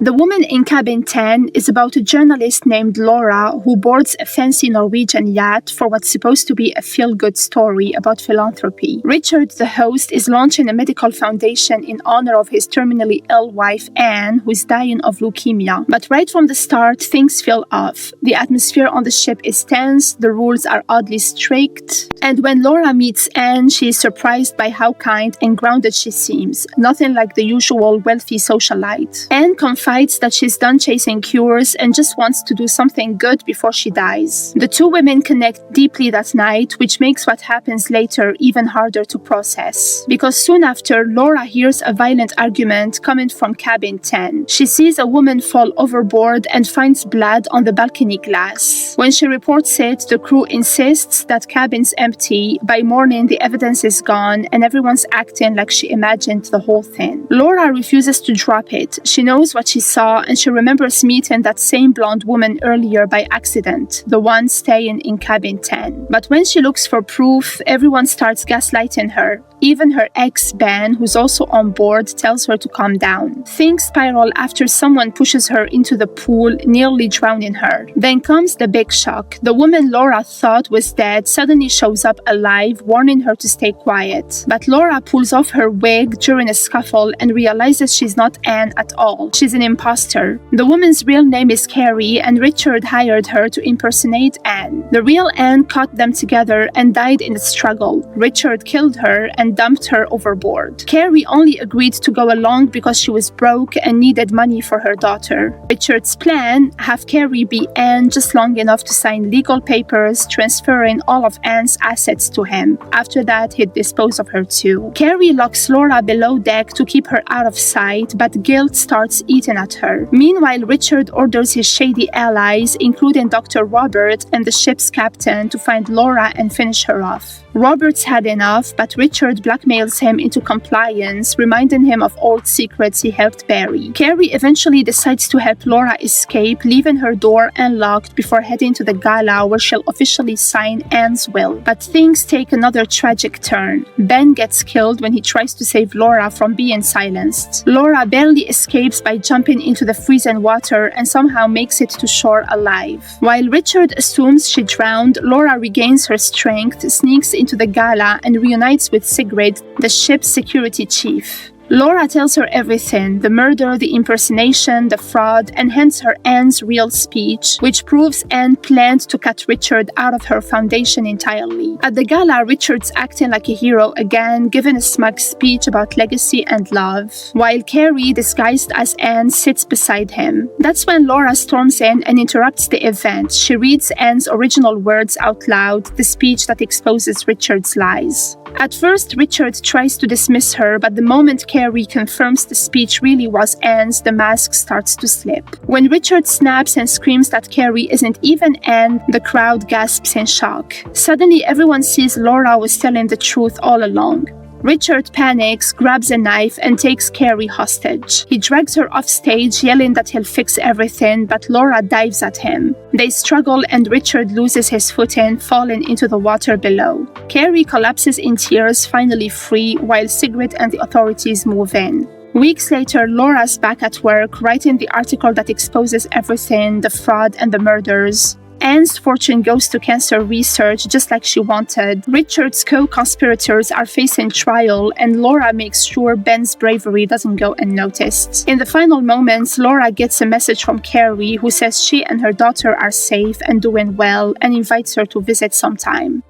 The Woman in Cabin 10 is about a journalist named Laura who boards a fancy Norwegian yacht for what's supposed to be a feel-good story about philanthropy. Richard, the host, is launching a medical foundation in honor of his terminally ill wife Anne, who's dying of leukemia. But right from the start, things feel off. The atmosphere on the ship is tense, the rules are oddly strict, and when Laura meets Anne, she is surprised by how kind and grounded she seems, nothing like the usual wealthy socialite. Anne confides that she's done chasing cures and just wants to do something good before she dies. The two women connect deeply that night, which makes what happens later even harder to process. Because soon after, Laura hears a violent argument coming from cabin 10. She sees a woman fall overboard and finds blood on the balcony glass. When she reports it, the crew insists that cabin's empty. By morning, the evidence is gone and everyone's acting like she imagined the whole thing. Laura refuses to drop it. She knows what she saw and she remembers meeting that same blonde woman earlier by accident, the one staying in cabin 10. But when she looks for proof, everyone starts gaslighting her. Even her ex, Ben, who's also on board, tells her to calm down. Things spiral after someone pushes her into the pool, nearly drowning her. Then comes the big shock. The woman Laura thought was dead suddenly shows up alive, warning her to stay quiet. But Laura pulls off her wig during a scuffle and realizes she's not Anne at all. She's an imposter. The woman's real name is Carrie, and Richard hired her to impersonate Anne. The real Anne caught them together and died in the struggle. Richard killed her and dumped her overboard. Carrie only agreed to go along because she was broke and needed money for her daughter. Richard's plan: have Carrie be Anne just long enough to sign legal papers, transferring all of Anne's assets to him. After that, he'd dispose of her too. Carrie locks Laura below deck to keep her out of sight, but guilt starts eating at her. Meanwhile, Richard orders his shady allies, including Dr. Robert and the ship's captain, to find Laura and finish her off. Robert's had enough, but Richard blackmails him into compliance, reminding him of old secrets he helped bury. Carrie eventually decides to help Laura escape, leaving her door unlocked before heading to the gala where she'll officially sign Anne's will. But things take another tragic turn. Ben gets killed when he tries to save Laura from being silenced. Laura barely escapes by jumping into the freezing water and somehow makes it to shore alive. While Richard assumes she drowned, Laura regains her strength, sneaks into the gala, and reunites with Sigrid, the ship's security chief. Laura tells her everything: the murder, the impersonation, the fraud, and hands her Anne's real speech, which proves Anne planned to cut Richard out of her foundation entirely. At the gala, Richard's acting like a hero again, giving a smug speech about legacy and love, while Carrie, disguised as Anne, sits beside him. That's when Laura storms in and interrupts the event. She reads Anne's original words out loud, the speech that exposes Richard's lies. At first, Richard tries to dismiss her, but the moment Carrie confirms the speech really was Anne's, the mask starts to slip. When Richard snaps and screams that Carrie isn't even Anne, the crowd gasps in shock. Suddenly, everyone sees Laura was telling the truth all along. Richard panics, grabs a knife, and takes Carrie hostage. He drags her off stage, yelling that he'll fix everything, but Laura dives at him. They struggle and Richard loses his footing, falling into the water below. Carrie collapses in tears, finally free, while Sigrid and the authorities move in. Weeks later, Laura's back at work, writing the article that exposes everything, the fraud and the murders. Anne's fortune goes to cancer research just like she wanted. Richard's co-conspirators are facing trial, and Laura makes sure Ben's bravery doesn't go unnoticed. In the final moments, Laura gets a message from Carrie, who says she and her daughter are safe and doing well, and invites her to visit sometime.